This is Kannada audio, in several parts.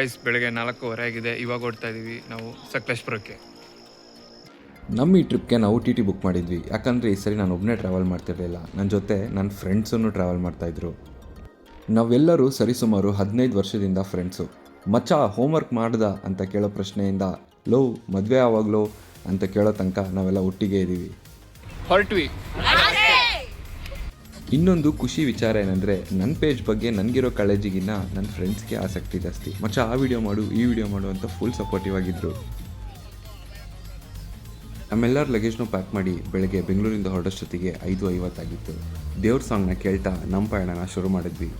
ಗೈಸ್ ಬೆಳಗ್ಗೆ 4:15 ಆಗಿದೆ. ಇವಾಗ ಓಡ್ತಾ ಇದ್ದೀವಿ ನಾವು ಸಕಲೇಶ್ಪುರಕ್ಕೆ. ನಮ್ಮ ಈ ಟ್ರಿಪ್ಗೆ ನಾವು ಟಿ ಟಿ ಬುಕ್ ಮಾಡಿದ್ವಿ. ಯಾಕಂದರೆ ಈ ಸರಿ ನಾನು ಒಬ್ಬನೇ ಟ್ರಾವೆಲ್ ಮಾಡ್ತಿರಲಿಲ್ಲ, ನನ್ನ ಜೊತೆ ನನ್ನ ಫ್ರೆಂಡ್ಸನ್ನು ಟ್ರಾವೆಲ್ ಮಾಡ್ತಾಯಿದ್ರು. ನಾವೆಲ್ಲರೂ ಸರಿಸುಮಾರು 15 ವರ್ಷದಿಂದ ಫ್ರೆಂಡ್ಸು. ಮಚ್ಚ ಹೋಮ್ವರ್ಕ್ ಮಾಡ್ದ ಅಂತ ಕೇಳೋ ಪ್ರಶ್ನೆಯಿಂದ ಲೋ ಮದುವೆ ಆವಾಗಲೋ ಅಂತ ಕೇಳೋ ತನಕ ನಾವೆಲ್ಲ ಒಟ್ಟಿಗೆ ಇದ್ದೀವಿ. ಹೊರಟ್ವಿ. ಇನ್ನೊಂದು ಖುಷಿ ವಿಚಾರ ಏನಂದರೆ ನನ್ನ ಪೇಜ್ ಬಗ್ಗೆ ನನಗಿರೋ ಕಾಳಜಿಗಿನ್ನ ನನ್ನ ಫ್ರೆಂಡ್ಸ್ಗೆ ಆಸಕ್ತಿ ಜಾಸ್ತಿ. ಮಚ್ಚ ಆ ವಿಡಿಯೋ ಮಾಡು ಈ ವಿಡಿಯೋ ಮಾಡು ಅಂತ ಫುಲ್ ಸಪೋರ್ಟಿವ್ ಆಗಿದ್ದರು. ನಮ್ಮೆಲ್ಲರ ಲಗೇಜ್ನೂ ಪ್ಯಾಕ್ ಮಾಡಿ ಬೆಳಗ್ಗೆ ಬೆಂಗಳೂರಿಂದ ಹೊರಡೋಷ್ಟೊತ್ತಿಗೆ 5:50 ಆಗಿತ್ತು. ದೇವ್ರ ಸಾಂಗ್ನ ಕೇಳ್ತಾ ನಮ್ಮ ಪಯಣನ ಶುರು ಮಾಡಿದ್ವಿ.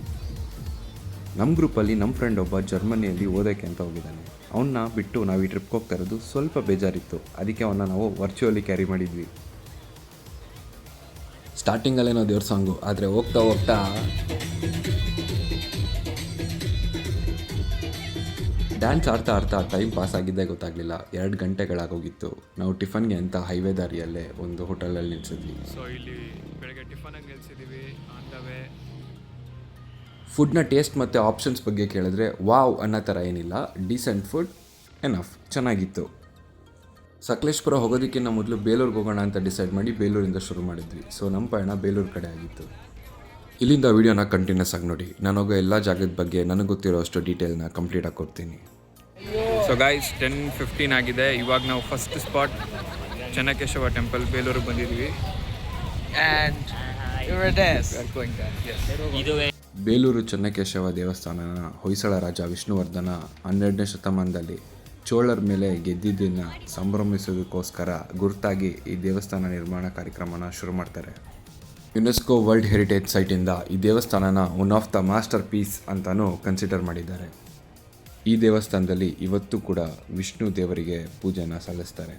ನಮ್ಮ ಗ್ರೂಪಲ್ಲಿ ನಮ್ಮ ಫ್ರೆಂಡ್ ಒಬ್ಬ ಜರ್ಮನಿಯಲ್ಲಿ ಓದೋಕ್ಕೆ ಅಂತ ಹೋಗಿದ್ದಾನೆ. ಅವನ್ನ ಬಿಟ್ಟು ನಾವು ಈ ಟ್ರಿಪ್ಗೆ ಹೋಗ್ತಾ ಇರೋದು ಸ್ವಲ್ಪ ಬೇಜಾರಿತ್ತು. ಅದಕ್ಕೆ ಅವನ್ನ ನಾವು ವರ್ಚುವಲಿ ಕ್ಯಾರಿ ಮಾಡಿದ್ವಿ. ಸ್ಟಾರ್ಟಿಂಗಲ್ಲೇನೋ ದೇವ್ರ ಸಾಂಗು, ಆದರೆ ಹೋಗ್ತಾ ಹೋಗ್ತಾ ಡ್ಯಾನ್ಸ್ ಆಡ್ತಾ ಆಡ್ತಾ ಟೈಮ್ ಪಾಸ್ ಆಗಿದ್ದೇ ಗೊತ್ತಾಗಲಿಲ್ಲ. 2 ಗಂಟೆಗಳಾಗೋಗಿತ್ತು. ನಾವು ಟಿಫನ್ಗೆ ಅಂತ ಹೈವೇ ದಾರಿಯಲ್ಲೇ ಒಂದು ಹೋಟೆಲಲ್ಲಿ ನಿಲ್ಸಿದ್ವಿ. ಸೊ ಇಲ್ಲಿ ಬೆಳಗ್ಗೆ ಟಿಫನಾಗಿ ನಿಲ್ಸಿದ್ದೀವಿ. ಆನ್ ದ ವೇ ಫುಡ್ನ ಟೇಸ್ಟ್ ಮತ್ತು ಆಪ್ಷನ್ಸ್ ಬಗ್ಗೆ ಕೇಳಿದ್ರೆ ವಾವ್ ಅನ್ನೋ ಥರ ಏನಿಲ್ಲ, ಡೀಸೆಂಟ್ ಫುಡ್, ಎನಫ್, ಚೆನ್ನಾಗಿತ್ತು. ಸಕಲೇಶ್ಪುರ ಹೋಗೋದಕ್ಕಿಂತ ಮೊದಲು ಬೇಲೂರಿಗೆ ಹೋಗೋಣ ಅಂತ ಡಿಸೈಡ್ ಮಾಡಿ ಬೇಲೂರಿಂದ ಶುರು ಮಾಡಿದ್ವಿ. ಸೊ ನಮ್ಮ ಪಯಣ ಬೇಲೂರು ಕಡೆ ಆಗಿತ್ತು. ಇಲ್ಲಿಂದ ವೀಡಿಯೋನ ಕಂಟಿನ್ಯೂಸ್ ಆಗಿ ನೋಡಿ. ನಾನು ಹೋಗೋ ಎಲ್ಲ ಜಾಗದ ಬಗ್ಗೆ ನನಗೆ ಗೊತ್ತಿರೋ ಅಷ್ಟು ಡೀಟೇಲ್ನ ಕಂಪ್ಲೀಟಾಗಿ ಕೊಡ್ತೀನಿ. ಸೊ ಗೈಸ್ 10:15 ಆಗಿದೆ. ಇವಾಗ ನಾವು ಫಸ್ಟ್ ಸ್ಪಾಟ್ ಚೆನ್ನಕೇಶವ ಟೆಂಪಲ್ ಬೇಲೂರಿಗೆ ಬಂದಿದ್ದೀವಿ. ಬೇಲೂರು ಚೆನ್ನಕೇಶವ ದೇವಸ್ಥಾನನ ಹೊಯ್ಸಳ ರಾಜ ವಿಷ್ಣುವರ್ಧನ 12ನೇ ಶತಮಾನದಲ್ಲಿ ಚೋಳರ ಮೇಲೆ ಗೆದ್ದಿದ್ದನ್ನು ಸಂಭ್ರಮಿಸೋದಕ್ಕೋಸ್ಕರ ಗುರುತಾಗಿ ಈ ದೇವಸ್ಥಾನ ನಿರ್ಮಾಣ ಕಾರ್ಯಕ್ರಮನ ಶುರು ಮಾಡ್ತಾರೆ. ಯುನೆಸ್ಕೋ ವರ್ಲ್ಡ್ ಹೆರಿಟೇಜ್ ಸೈಟಿಂದ ಈ ದೇವಸ್ಥಾನನ one of the masterpiece ಅಂತಲೂ ಕನ್ಸಿಡರ್ ಮಾಡಿದ್ದಾರೆ. ಈ ದೇವಸ್ಥಾನದಲ್ಲಿ ಇವತ್ತು ಕೂಡ ವಿಷ್ಣು ದೇವರಿಗೆ ಪೂಜೆನ ಸಲ್ಲಿಸ್ತಾರೆ.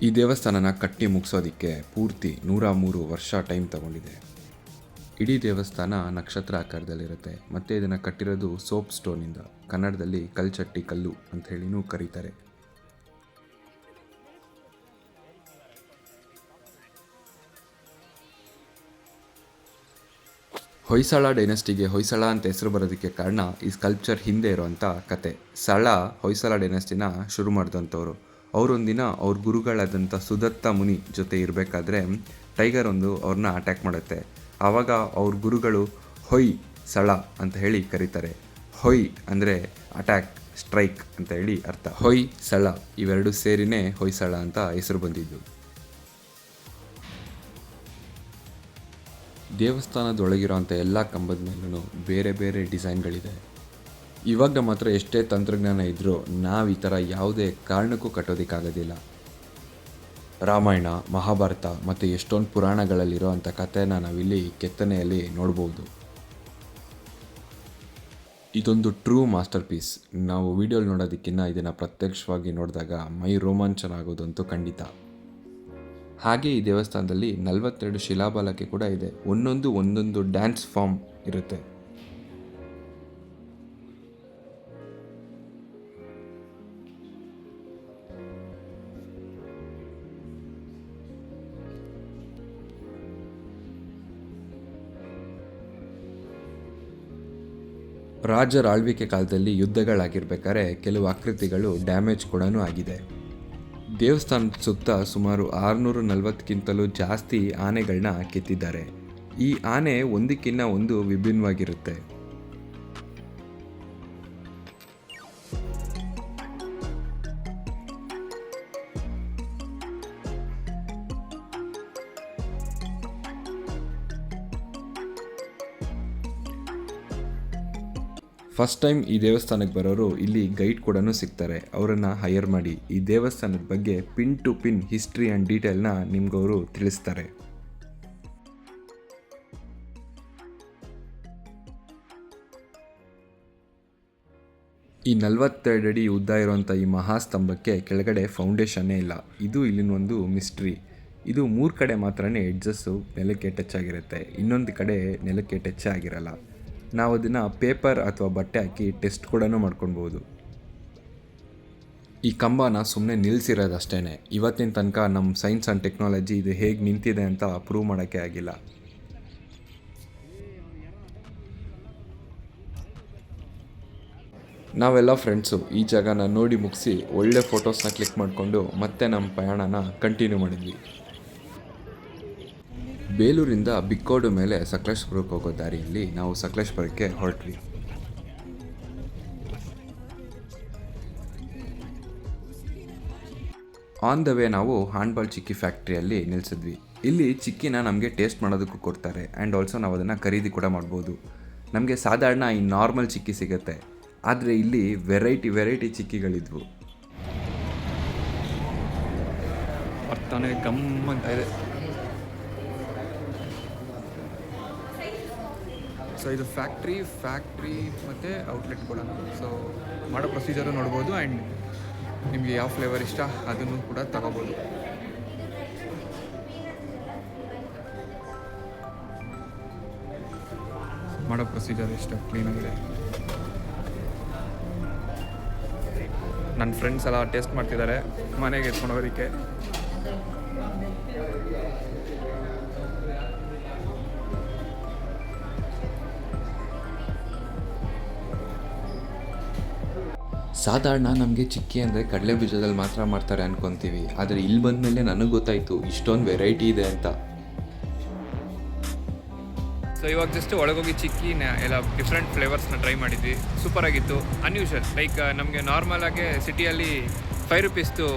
ಈ ದೇವಸ್ಥಾನನ ಕಟ್ಟಿ ಮುಗಿಸೋದಕ್ಕೆ ಪೂರ್ತಿ 103 ವರ್ಷ ಟೈಮ್ ತಗೊಂಡಿದೆ. ಇಡೀ ದೇವಸ್ಥಾನ ನಕ್ಷತ್ರ ಆಕಾರದಲ್ಲಿರುತ್ತೆ ಮತ್ತು ಇದನ್ನು ಕಟ್ಟಿರೋದು ಸೋಪ್ ಸ್ಟೋನಿಂದ, ಕನ್ನಡದಲ್ಲಿ ಕಲ್ಚಟ್ಟಿ ಕಲ್ಲು ಅಂತ ಹೇಳಿನೂ ಕರೀತಾರೆ. ಹೊಯ್ಸಳ ಡೈನೆಸ್ಟಿಗೆ ಹೊಯ್ಸಳ ಅಂತ ಹೆಸರು ಬರೋದಕ್ಕೆ ಕಾರಣ ಈ ಸ್ಕಲ್ಪ್ಚರ್ ಹಿಂದೆ ಇರೋವಂಥ ಕತೆ. ಸಳ ಹೊಯ್ಸಳ ಡೈನೆಸ್ಟಿನ ಶುರು ಮಾಡಿದಂಥವ್ರು. ಅವರೊಂದಿನ ಅವ್ರ ಗುರುಗಳಾದಂಥ ಸುದತ್ತ ಮುನಿ ಜೊತೆ ಇರಬೇಕಾದ್ರೆ ಟೈಗರ್ ಒಂದು ಅವ್ರನ್ನ ಅಟ್ಯಾಕ್ ಮಾಡುತ್ತೆ. ಆವಾಗ ಅವ್ರ ಗುರುಗಳು ಹೊಯ್ ಸಳ ಅಂತ ಹೇಳಿ ಕರೀತಾರೆ. ಹೊಯ್ ಅಂದರೆ ಅಟ್ಯಾಕ್, ಸ್ಟ್ರೈಕ್ ಅಂತ ಹೇಳಿ ಅರ್ಥ. ಹೊಯ್ ಸಳ ಇವೆರಡು ಸೇರಿನೇ ಹೊಯ್ಸಳ ಅಂತ ಹೆಸರು ಬಂದಿದ್ದು. ದೇವಸ್ಥಾನದೊಳಗಿರೋಂಥ ಎಲ್ಲ ಕಂಬದ ಮೇಲೂ ಬೇರೆ ಬೇರೆ ಡಿಸೈನ್ಗಳಿದೆ. ಇವಾಗ ಮಾತ್ರ ಎಷ್ಟೇ ತಂತ್ರಜ್ಞಾನ ಇದ್ದರೂ ನಾವು ಈ ಥರ ಯಾವುದೇ ಕಾರಣಕ್ಕೂ ಕಟ್ಟೋದಕ್ಕಾಗೋದಿಲ್ಲ. ರಾಮಾಯಣ, ಮಹಾಭಾರತ ಮತ್ತು ಎಷ್ಟೊಂದು ಪುರಾಣಗಳಲ್ಲಿರೋ ಅಂಥ ಕಥೆನ ನಾವಿಲ್ಲಿ ಕೆತ್ತನೆಯಲ್ಲಿ ನೋಡ್ಬೋದು. ಇದೊಂದು ಟ್ರೂ ಮಾಸ್ಟರ್ ಪೀಸ್. ನಾವು ವಿಡಿಯೋಲಿ ನೋಡೋದಕ್ಕಿಂತ ಇದನ್ನು ಪ್ರತ್ಯಕ್ಷವಾಗಿ ನೋಡಿದಾಗ ಮೈ ರೋಮಾಂಚನ ಆಗೋದಂತೂ ಖಂಡಿತ. ಹಾಗೆ ಈ ದೇವಸ್ಥಾನದಲ್ಲಿ 42 ಶಿಲಾಬಾಲಕೆ ಕೂಡ ಇದೆ. ಒಂದೊಂದು ಡ್ಯಾನ್ಸ್ ಫಾರ್ಮ್ ಇರುತ್ತೆ. ರಾಜರ ಆಳ್ವಿಕೆ ಕಾಲದಲ್ಲಿ ಯುದ್ಧಗಳಾಗಿರ್ಬೇಕಾದ್ರೆ ಕೆಲವು ಆಕೃತಿಗಳು ಡ್ಯಾಮೇಜ್ ಕೂಡ ಆಗಿದೆ. ದೇವಸ್ಥಾನದ ಸುತ್ತ ಸುಮಾರು 640ಕ್ಕಿಂತಲೂ ಜಾಸ್ತಿ ಆನೆಗಳನ್ನ ಕೆತ್ತಿದ್ದಾರೆ. ಈ ಆನೆ ಒಂದಕ್ಕಿಂತ ಒಂದು ವಿಭಿನ್ನವಾಗಿರುತ್ತೆ. ಫಸ್ಟ್ ಟೈಮ್ ಈ ದೇವಸ್ಥಾನಕ್ಕೆ ಬರೋರು ಇಲ್ಲಿ ಗೈಡ್ ಕೂಡ ಸಿಗ್ತಾರೆ. ಅವರನ್ನು ಹೈಯರ್ ಮಾಡಿ ಈ ದೇವಸ್ಥಾನದ ಬಗ್ಗೆ pin to pin history and ಡೀಟೇಲ್ನ ನಿಮ್ಗವರು ತಿಳಿಸ್ತಾರೆ. ಈ 42 ಅಡಿ ಉದ್ದ ಇರುವಂಥ ಈ ಮಹಾಸ್ತಂಭಕ್ಕೆ ಕೆಳಗಡೆ ಫೌಂಡೇಶನ್ನೇ ಇಲ್ಲ. ಇದು ಇಲ್ಲಿನ ಒಂದು ಮಿಸ್ಟ್ರಿ. ಇದು 3 ಕಡೆ ಮಾತ್ರನೇ ಎಡ್ಜಸ್ಸು ನೆಲಕ್ಕೆ ಟಚ್ ಆಗಿರುತ್ತೆ, ಇನ್ನೊಂದು ಕಡೆ ನೆಲಕ್ಕೆ ಟಚ್ ಆಗಿರಲ್ಲ. ನಾವು ಅದನ್ನು ಪೇಪರ್ ಅಥವಾ ಬಟ್ಟೆ ಹಾಕಿ ಟೆಸ್ಟ್ ಕೂಡ ಮಾಡ್ಕೊಳ್ಬೋದು. ಈ ಕಂಬನ ಸುಮ್ಮನೆ ನಿಲ್ಲಿಸಿರೋದಷ್ಟೇ. ಇವತ್ತಿನ ತನಕ ನಮ್ಮ ಸೈನ್ಸ್ ಆ್ಯಂಡ್ ಟೆಕ್ನಾಲಜಿ ಇದು ಹೇಗೆ ನಿಂತಿದೆ ಅಂತ ಪ್ರೂವ್ ಮಾಡೋಕ್ಕೆ ಆಗಿಲ್ಲ. ನಾವೆಲ್ಲ ಫ್ರೆಂಡ್ಸು ಈ ಜಾಗನ ನೋಡಿ ಮುಗಿಸಿ ಒಳ್ಳೆ ಫೋಟೋಸ್ನ ಕ್ಲಿಕ್ ಮಾಡಿಕೊಂಡು ಮತ್ತೆ ನಮ್ಮ ಪ್ರಯಾಣನ ಕಂಟಿನ್ಯೂ ಮಾಡಿದ್ವಿ. ಬೇಲೂರಿಂದ ಬಿಕ್ಕೋಡು ಮೇಲೆ ಸಕಲೇಶ್ಪುರಕ್ಕೆ ಹೋಗೋ ದಾರಿಯಲ್ಲಿ ನಾವು ಸಕಲೇಶ್ಪುರಕ್ಕೆ ಹೊರಟ್ವಿ. ಆನ್ ದ ವೇ ನಾವು ಹ್ಯಾಂಡ್ಬಾಲ್ ಚಿಕ್ಕಿ ಫ್ಯಾಕ್ಟ್ರಿಯಲ್ಲಿ ನಿಲ್ಲಿಸಿದ್ವಿ. ಇಲ್ಲಿ ಚಿಕ್ಕಿನ ನಮಗೆ ಟೇಸ್ಟ್ ಮಾಡೋದಕ್ಕೂ ಕೊಡ್ತಾರೆ ಆ್ಯಂಡ್ ಆಲ್ಸೋ ನಾವು ಅದನ್ನು ಖರೀದಿ ಕೂಡ ಮಾಡ್ಬೋದು. ನಮಗೆ ಸಾಧಾರಣ ಈ ನಾರ್ಮಲ್ ಚಿಕ್ಕಿ ಸಿಗುತ್ತೆ, ಆದರೆ ಇಲ್ಲಿ ವೆರೈಟಿ ಚಿಕ್ಕಿಗಳಿದ್ವು. ಬರ್ತಾನೆ ಗಮ್ಮಂತ ಇದೆ. ಸೊ ಇದು ಫ್ಯಾಕ್ಟ್ರಿ ಮತ್ತು ಔಟ್ಲೆಟ್ ಕೂಡ. ಸೊ ಮಾಡೋ ಪ್ರೊಸೀಜರು ನೋಡ್ಬೋದು ಆ್ಯಂಡ್ ನಿಮಗೆ ಯಾವ ಫ್ಲೇವರ್ ಇಷ್ಟ ಅದನ್ನು ಕೂಡ ತಗೋಬೋದು. ಮಾಡೋ ಪ್ರೊಸೀಜರ್ ಎಷ್ಟು ಕ್ಲೀನಾಗಿದೆ. ನನ್ನ ಫ್ರೆಂಡ್ಸ್ ಎಲ್ಲ ಟೇಸ್ಟ್ ಮಾಡ್ತಿದ್ದಾರೆ ಮನೆಗೆ ಎತ್ಕೊಂಡು ಹೋಗೋದಕ್ಕೆ. ಸಾಧಾರಣ ನಮಗೆ ಚಿಕ್ಕಿ ಅಂದರೆ ಕಡಲೆ ಬೀಜದಲ್ಲಿ ಮಾತ್ರ ಮಾಡ್ತಾರೆ ಅನ್ಕೊತೀವಿ, ಆದರೆ ಇಲ್ಲಿ ಬಂದಮೇಲೆ ನನಗೆ ಗೊತ್ತಾಯಿತು ಇಷ್ಟೊಂದು ವೆರೈಟಿ ಇದೆ ಅಂತ. ಸೊ ಇವಾಗ ಜಸ್ಟ್ ಒಳಗೋಗಿ ಚಿಕ್ಕಿನ ಎಲ್ಲ ಡಿಫ್ರೆಂಟ್ ಫ್ಲೇವರ್ಸ್ನ ಟ್ರೈ ಮಾಡಿದ್ವಿ. ಸೂಪರಾಗಿತ್ತು. ಅನ್ಯೂಶಲ್, ಲೈಕ್ ನಮಗೆ ನಾರ್ಮಲಾಗಿ ಸಿಟಿಯಲ್ಲಿ 5 ರೂಪೀಸ್ದು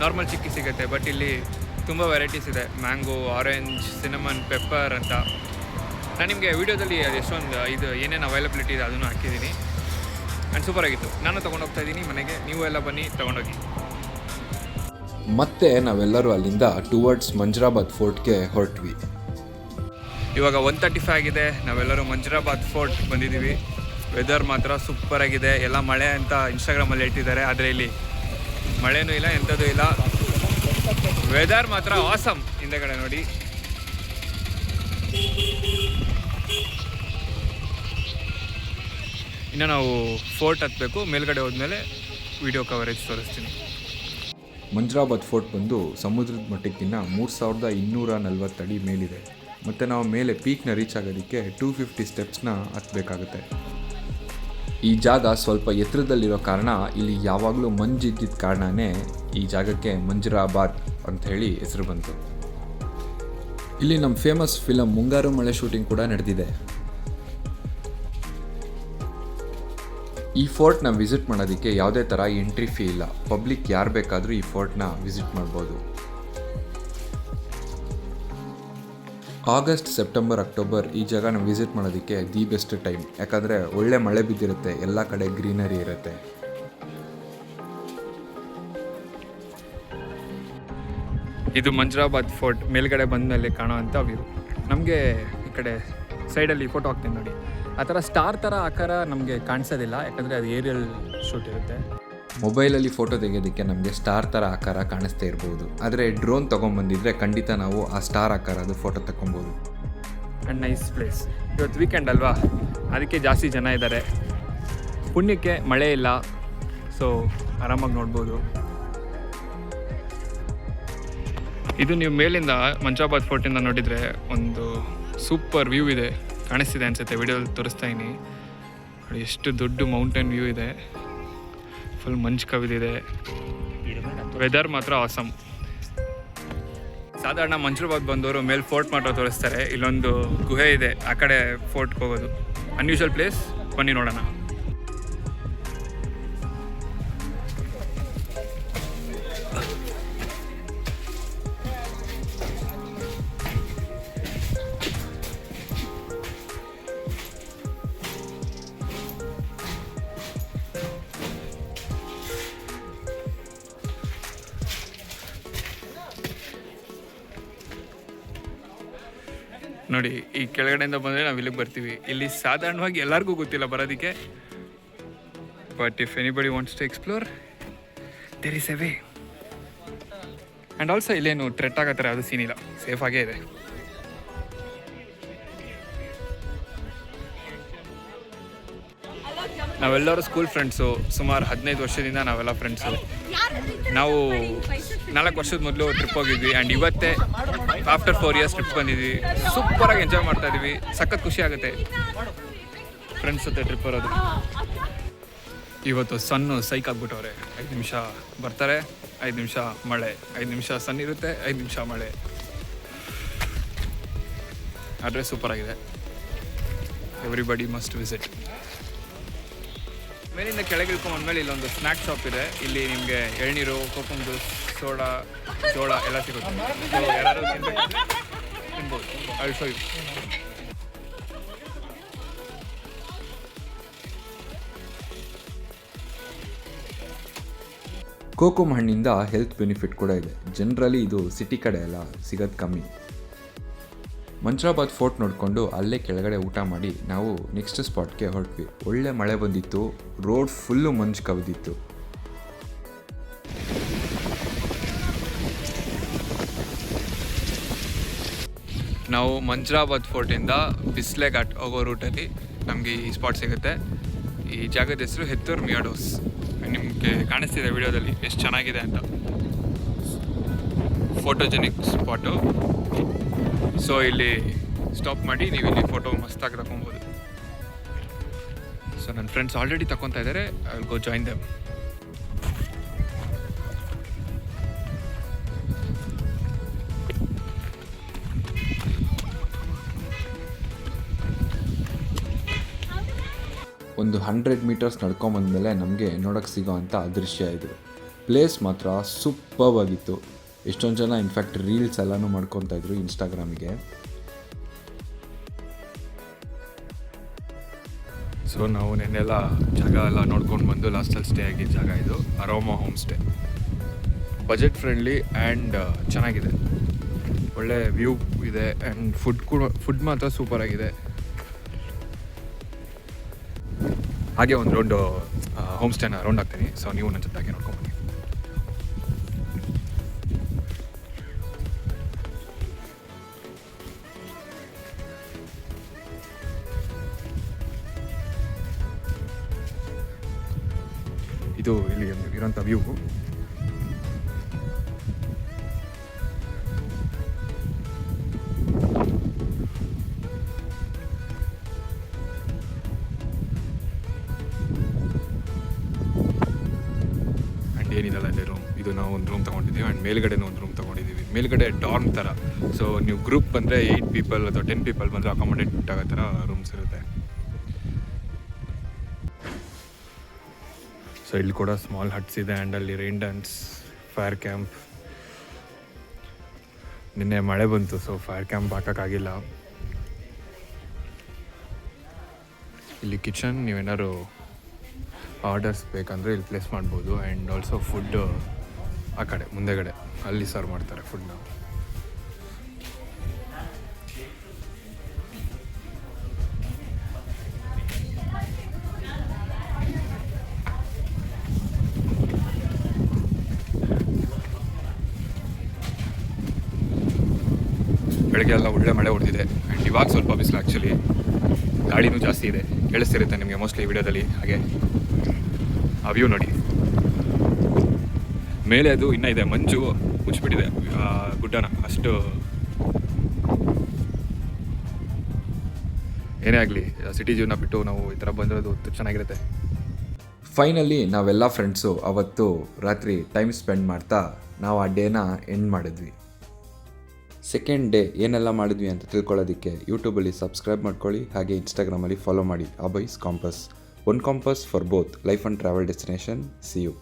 ನಾರ್ಮಲ್ ಚಿಕ್ಕಿ ಸಿಗುತ್ತೆ, ಬಟ್ ಇಲ್ಲಿ ತುಂಬ ವೆರೈಟೀಸ್ ಇದೆ. ಮ್ಯಾಂಗೋ, ಆರೆಂಜ್, ಸಿನಮನ್, ಪೆಪ್ಪರ್ ಅಂತ. ನಾನು ನಿಮಗೆ ವೀಡಿಯೋದಲ್ಲಿ ಎಷ್ಟೊಂದು ಇದು ಏನೇನು ಅವೈಲಬಿಲಿಟಿ ಇದೆ ಅದನ್ನು ಹಾಕಿದ್ದೀನಿ ಆ್ಯಂಡ್ ಸೂಪರಾಗಿತ್ತು. ನಾನು ತೊಗೊಂಡೋಗ್ತಾ ಇದ್ದೀನಿ ಮನೆಗೆ, ನೀವು ಎಲ್ಲ ಬನ್ನಿ ತೊಗೊಂಡೋಗಿ. ಮತ್ತೆ ನಾವೆಲ್ಲರೂ ಅಲ್ಲಿಂದ ಟುವರ್ಡ್ಸ್ ಮಂಜ್ರಾಬಾದ್ ಫೋರ್ಟ್ಗೆ ಹೊರಟ್ವಿ. ಇವಾಗ 1:35 ಆಗಿದೆ. ನಾವೆಲ್ಲರೂ ಮಂಜ್ರಾಬಾದ್ ಫೋರ್ಟ್ ಬಂದಿದ್ದೀವಿ. ವೆದರ್ ಮಾತ್ರ ಸೂಪರಾಗಿದೆ. ಎಲ್ಲ ಮಳೆ ಅಂತ ಇನ್ಸ್ಟಾಗ್ರಾಮಲ್ಲಿ ಹೇಳ್ತಿದ್ದಾರೆ, ಆದರೆ ಇಲ್ಲಿ ಮಳೆನೂ ಇಲ್ಲ ಎಂಥದ್ದು ಇಲ್ಲ. ವೆದರ್ ಮಾತ್ರ ಆಸಮ್. ಹಿಂದೆಗಡೆ ನೋಡಿ. ಇನ್ನು ನಾವು ಫೋರ್ಟ್ ಹತ್ತಬೇಕು. ಮೇಲ್ಗಡೆ ಹೋದ್ಮೇಲೆ ವಿಡಿಯೋ ಕವರೇಜ್ ತೋರಿಸ್ತೀನಿ. ಮಂಜ್ರಾಬಾದ್ ಫೋರ್ಟ್ ಬಂದು ಸಮುದ್ರದ ಮಟ್ಟಕ್ಕಿಂತ 3240 ಅಡಿ ಮೇಲಿದೆ. ಮತ್ತು ನಾವು ಮೇಲೆ ಪೀಕ್ನ ರೀಚ್ ಆಗೋದಕ್ಕೆ 250 ಸ್ಟೆಪ್ಸ್ನ ಹತ್ತಬೇಕಾಗುತ್ತೆ. ಈ ಜಾಗ ಸ್ವಲ್ಪ ಎತ್ತರದಲ್ಲಿರೋ ಕಾರಣ ಇಲ್ಲಿ ಯಾವಾಗಲೂ ಮಂಜು ಇದ್ದಿದ್ದ ಕಾರಣನೇ ಈ ಜಾಗಕ್ಕೆ ಮಂಜ್ರಾಬಾದ್ ಅಂತ ಹೇಳಿ ಹೆಸರು ಬಂತು. ಇಲ್ಲಿ ನಮ್ಮ ಫೇಮಸ್ ಫಿಲಮ್ ಮುಂಗಾರು ಮಳೆ ಶೂಟಿಂಗ್ ಕೂಡ ನಡೆದಿದೆ. ಈ ಫೋರ್ಟ್ನ ವಿಸಿಟ್ ಮಾಡೋದಕ್ಕೆ ಯಾವುದೇ ಥರ ಎಂಟ್ರಿ ಫೀ ಇಲ್ಲ. ಪಬ್ಲಿಕ್ ಯಾರು ಬೇಕಾದರೂ ಈ ಫೋರ್ಟ್ನ ವಿಸಿಟ್ ಮಾಡ್ಬೋದು. ಆಗಸ್ಟ್, ಸೆಪ್ಟೆಂಬರ್, ಅಕ್ಟೋಬರ್ ಈ ಜಾಗನ ವಿಸಿಟ್ ಮಾಡೋದಕ್ಕೆ ದಿ ಬೆಸ್ಟ್ ಟೈಮ್. ಯಾಕಂದರೆ ಒಳ್ಳೆ ಮಳೆ ಬಿದ್ದಿರುತ್ತೆ, ಎಲ್ಲ ಕಡೆ ಗ್ರೀನರಿ ಇರುತ್ತೆ. ಇದು ಮಂಜ್ರಾಬಾದ್ ಫೋರ್ಟ್ ಮೇಲ್ಗಡೆ ಬಂದ ಮೇಲೆ ಕಾಣೋವಂಥ ವ್ಯೂ. ನಮಗೆ ಈ ಕಡೆ ಸೈಡಲ್ಲಿ ಫೋಟೋ ಹಾಕ್ತೀನಿ ನೋಡಿ, ಆ ಥರ ಸ್ಟಾರ್ ಥರ ಆಕಾರ ನಮಗೆ ಕಾಣಿಸೋದಿಲ್ಲ, ಯಾಕಂದರೆ ಅದು ಏರಿಯಲ್ ಶೂಟ್ ಇರುತ್ತೆ. ಮೊಬೈಲಲ್ಲಿ ಫೋಟೋ ತೆಗೆಯೋದಕ್ಕೆ ನಮಗೆ ಸ್ಟಾರ್ ಥರ ಆಕಾರ ಕಾಣಿಸ್ತಾ ಇರ್ಬೋದು, ಆದರೆ ಡ್ರೋನ್ ತೊಗೊಂಬಂದಿದ್ರೆ ಖಂಡಿತ ನಾವು ಆ ಸ್ಟಾರ್ ಆಕಾರದ್ದು ಫೋಟೋ ತಗೊಬೋದು. And nice place. ಇವತ್ತು ವೀಕೆಂಡ್ ಅಲ್ವಾ, ಅದಕ್ಕೆ ಜಾಸ್ತಿ ಜನ ಇದ್ದಾರೆ. ಪುಣ್ಯಕ್ಕೆ ಮಳೆ ಇಲ್ಲ, ಸೊ ಆರಾಮಾಗಿ ನೋಡ್ಬೋದು. ಇದು ನೀವು ಮೇಲಿಂದ ಮಂಜ್ರಾಬಾದ್ ಫೋರ್ಟಿಂದ ನೋಡಿದರೆ ಒಂದು ಸೂಪರ್ ವ್ಯೂ ಇದೆ, ಕಾಣಿಸ್ತಿದೆ ಅನಿಸುತ್ತೆ. ವಿಡಿಯೋದಲ್ಲಿ ತೋರಿಸ್ತಾ ಇದ್ದೀನಿ ನೋಡಿ, ಎಷ್ಟು ದೊಡ್ಡ ಮೌಂಟೇನ್ ವ್ಯೂ ಇದೆ. ಫುಲ್ ಮಂಜು ಕವಿದಿದೆ. ವೆದರ್ ಮಾತ್ರ ಆಸಮ್. ಸಾಧಾರಣ ಮಂಜ್ರಾಬಾದ್ ಬಂದವರು ಮೇಲೆ ಫೋರ್ಟ್ ಮಾತ್ರ ತೋರಿಸ್ತಾರೆ. ಇಲ್ಲೊಂದು ಗುಹೆ ಇದೆ, ಆ ಕಡೆ ಫೋರ್ಟ್ಗೆ ಹೋಗೋದು. ಅನ್ಯೂಶಲ್ ಪ್ಲೇಸ್, ಬನ್ನಿ ನೋಡೋಣ. ನೋಡಿ, ಈ ಕೆಳಗಡೆಯಿಂದ ಬಂದರೆ ನಾವು ಇಲ್ಲಿಗೆ ಬರ್ತೀವಿ. ಇಲ್ಲಿ ಸಾಧಾರಣವಾಗಿ ಎಲ್ಲರಿಗೂ ಗೊತ್ತಿಲ್ಲ ಬರೋದಕ್ಕೆ, but if anybody wants to explore there is a way. And also ಇಲ್ಲೇನು ಟ್ರೆಟ್ ಆಗೋ ಥರ ಅದು ಸೀನ್ ಇಲ್ಲ, ಸೇಫಾಗೇ ಇದೆ. ನಾವೆಲ್ಲರೂ ಸ್ಕೂಲ್ ಫ್ರೆಂಡ್ಸು. ಸುಮಾರು 15 ವರ್ಷದಿಂದ ನಾವೆಲ್ಲ ಫ್ರೆಂಡ್ಸು. ನಾವು 4 ವರ್ಷದ ಮೊದಲು ಟ್ರಿಪ್ ಹೋಗಿದ್ವಿ ಆ್ಯಂಡ್ ಇವತ್ತೇ ಆಫ್ಟರ್ 4 ಇಯರ್ಸ್ ಟ್ರಿಪ್ ಬಂದಿದ್ವಿ. ಸೂಪರಾಗಿ ಎಂಜಾಯ್ ಮಾಡ್ತಾ ಇದ್ದೀವಿ. ಸಖತ್ ಖುಷಿ ಆಗುತ್ತೆ ಫ್ರೆಂಡ್ಸ್ ಜೊತೆ ಟ್ರಿಪ್ ಬರೋದು. ಇವತ್ತು ಸನ್ನು ಸೈಕ್ ಆಗ್ಬಿಟ್ಟವ್ರೆ. 5 ನಿಮಿಷ ಬರ್ತಾರೆ, 5 ನಿಮಿಷ ಮಳೆ, 5 ನಿಮಿಷ ಸನ್ ಇರುತ್ತೆ, 5 ನಿಮಿಷ ಮಳೆ. ಆದರೆ ಸೂಪರ್ ಆಗಿದೆ. Everybody must visit. ಮೇಲಿಂದ ಕೆಳಗೆ ಇಳ್ಕೊಂಡ್ಮೇಲೆ ಇಲ್ಲೊಂದು ಸ್ನ್ಯಾಕ್ ಶಾಪ್ ಇದೆ. ಇಲ್ಲಿ ನಿಮಗೆ ಎಳ್ನೀರು, ಕೋಕಮ್ ಜ್ಯೂಸ್, ಸೋಡಾ, ಜೋಳ ಎಲ್ಲ ಸಿಗುತ್ತೆ. ಸೊ ಯಾರು ತಿನ್ಬೋದು. I will show you. Kokum ಹಣ್ಣಿಂದ ಹೆಲ್ತ್ ಬೆನಿಫಿಟ್ ಕೂಡ ಇದೆ. ಜನರಲಿ ಇದು ಸಿಟಿ ಕಡೆ ಎಲ್ಲ ಸಿಗೋದು ಕಮ್ಮಿ. ಮಂಚ್ರಾಬಾದ್ ಫೋರ್ಟ್ ನೋಡಿಕೊಂಡು ಅಲ್ಲೇ ಕೆಳಗಡೆ ಊಟ ಮಾಡಿ ನಾವು ನೆಕ್ಸ್ಟ್ ಸ್ಪಾಟ್ಗೆ ಹೊರಟ್ವಿ. ಒಳ್ಳೆ ಮಳೆ ಬಂದಿತ್ತು, ರೋಡ್ ಫುಲ್ಲು ಮಂಜು ಕವಿದಿತ್ತು. ನಾವು ಮಂಚ್ರಾಬಾದ್ ಫೋರ್ಟಿಂದ ಬಿಸ್ಲೆ ಘಾಟ್ ಹೋಗೋ ರೂಟಲ್ಲಿ ನಮಗೆ ಈ ಸ್ಪಾಟ್ ಸಿಗುತ್ತೆ. ಈ ಜಾಗದ ಹೆಸರು ಹೆತ್ತೂರ್ ಮಿಯಾಡೋಸ್. ನಿಮಗೆ ಕಾಣಿಸ್ತಿದೆ ವಿಡಿಯೋದಲ್ಲಿ ಎಷ್ಟು ಚೆನ್ನಾಗಿದೆ ಅಂತ. Photogenic spot. ಸೊ ಇಲ್ಲಿ ಸ್ಟಾಪ್ ಮಾಡಿ ನೀವು ಇಲ್ಲಿ ಫೋಟೋ ಮಸ್ತಾಗಿ ತಗೊಬೋದು. ಸೊ ನನ್ನ ಫ್ರೆಂಡ್ಸ್ ಆಲ್ರೆಡಿ ತಗೊತಾ ಇದ್ದಾರೆ. I will go join them. ಒಂದು 100 ಮೀಟರ್ಸ್ ನಡ್ಕೊಂಬಂದಮೇಲೆ ನಮಗೆ ನೋಡೋಕ್ಕೆ ಸಿಗೋ ಅಂಥ ದೃಶ್ಯ ಇದು. ಪ್ಲೇಸ್ ಮಾತ್ರ ಸೂಪರ್ಬ್ ಆಗಿತ್ತು. ಎಷ್ಟೊಂದು ಜನ ಇನ್ಫ್ಯಾಕ್ಟ್ ರೀಲ್ಸ್ ಎಲ್ಲನೂ ಮಾಡ್ಕೊತಾ ಇದ್ರು ಇನ್ಸ್ಟಾಗ್ರಾಮಿಗೆ. ಸೊ ನಾವು ನೆನ್ನೆಲ್ಲ ಜಾಗ ಎಲ್ಲ ನೋಡ್ಕೊಂಡು ಬಂದು ಲಾಸ್ಟಲ್ಲಿ ಸ್ಟೇ ಆಗಿದ್ದ ಜಾಗ ಇದು. Aroma home stay. Budget friendly and ಚೆನ್ನಾಗಿದೆ. ಒಳ್ಳೆ ವ್ಯೂ ಇದೆ ಆ್ಯಂಡ್ ಫುಡ್ ಮಾತ್ರ ಸೂಪರ್ ಆಗಿದೆ. ಹಾಗೆ ಒಂದು ರೌಂಡು ಹೋಮ್ ಸ್ಟೇನ ರೌಂಡ್ ಆಗ್ತೀನಿ. ಸೊ ನೀವು ನನ್ನ ಜೊತೆಗೆ ನೋಡ್ಕೊಂಬನ್ನಿ. ಇದು ಇಲ್ಲಿ ಇರೋಂಥ ವ್ಯೂ. ಏನಿದೆಲ್ಲ ಇದೆ ರೂಮ್. ಇದು ನಾವು ಒಂದು ರೂಮ್ ತೊಗೊಂಡಿದ್ದೀವಿ ಆ್ಯಂಡ್ ಮೇಲ್ಗಡೆನೂ ಒಂದು ರೂಮ್ ತೊಗೊಂಡಿದ್ದೀವಿ. ಮೇಲ್ಗಡೆ ಡಾರ್ಮ್ ಥರ. ಸೊ ನೀವು ಗ್ರೂಪ್ ಬಂದರೆ 8 ಪೀಪಲ್ ಅಥವಾ 10 ಪೀಪಲ್ ಬಂದರೆ ಅಕಾಮಡೇಟ್ ಆಗೋ ಥರ ರೂಮ್ಸ್ ಇರುತ್ತೆ. ಸೊ ಇಲ್ಲಿ ಕೂಡ ಸ್ಮಾಲ್ ಹಟ್ಸ್ ಇದೆ ಆ್ಯಂಡ್ ಅಲ್ಲಿ ರೈನ್ ಡ್ಯಾನ್ಸ್, ಫೈರ್ ಕ್ಯಾಂಪ್. ನಿನ್ನೆ ಮಳೆ ಬಂತು, ಸೊ ಫೈರ್ ಕ್ಯಾಂಪ್ ಹಾಕೋಕ್ಕಾಗಿಲ್ಲ. ಇಲ್ಲಿ ಕಿಚನ್, ನೀವೇನಾದ್ರು ಆರ್ಡರ್ಸ್ ಬೇಕಂದರೆ ಇಲ್ಲಿ ಪ್ಲೇಸ್ ಮಾಡ್ಬೋದು. ಆ್ಯಂಡ್ ಆಲ್ಸೋ ಫುಡ್ ಆ ಕಡೆ ಮುಂದೆಗಡೆ ಅಲ್ಲಿ ಸರ್ವ್ ಮಾಡ್ತಾರೆ ಫುಡ್ನ. ಬೆಳಗ್ಗೆ ಎಲ್ಲ ಒಳ್ಳೆ ಮಳೆ ಹೊಡೆದಿದೆ ಆ್ಯಂಡ್ ಇವಾಗ ಸ್ವಲ್ಪ ಬಿಸಿಲು. ಆ್ಯಕ್ಚುಲಿ ಗಾಳಿನೂ ಜಾಸ್ತಿ ಇದೆ, ಕೇಳಿಸ್ತಿರುತ್ತೆ ನಿಮಗೆ ಮೋಸ್ಟ್ಲಿ ವಿಡಿಯೋದಲ್ಲಿ. ಹಾಗೆ ಆ ವ್ಯೂ ನೋಡಿ. ಮೇಲೆ ಅದು ಇನ್ನೂ ಇದೆ, ಮಂಜು ಮುಚ್ಚಿಬಿಟ್ಟಿದೆ ಗುಡ್ಡನ. ಅಷ್ಟು ಏನೇ ಆಗಲಿ ಸಿಟಿ ಜೀವನ ಬಿಟ್ಟು ನಾವು ಈ ಥರ ಬಂದಿರೋದು ಚೆನ್ನಾಗಿರುತ್ತೆ. ಫೈನಲಿ ನಾವೆಲ್ಲ ಫ್ರೆಂಡ್ಸು ಅವತ್ತು ರಾತ್ರಿ ಟೈಮ್ ಸ್ಪೆಂಡ್ ಮಾಡ್ತಾ ನಾವು ಆ ಡೇನ ಎಂಡ್ ಮಾಡಿದ್ವಿ. ಸೆಕೆಂಡ್ ಡೇ ಏನೆಲ್ಲ ಮಾಡಿದ್ವಿ ಅಂತ ತಿಳ್ಕೊಳ್ಳೋದಕ್ಕೆ ಯೂಟ್ಯೂಬಲ್ಲಿ ಸಬ್ಸ್ಕ್ರೈಬ್ ಮಾಡ್ಕೊಳ್ಳಿ. ಹಾಗೆ ಇನ್ಸ್ಟಾಗ್ರಾಮಲ್ಲಿ ಫಾಲೋ ಮಾಡಿ ಅಬೈಸ್ compass. One compass for both life and travel destination. See you.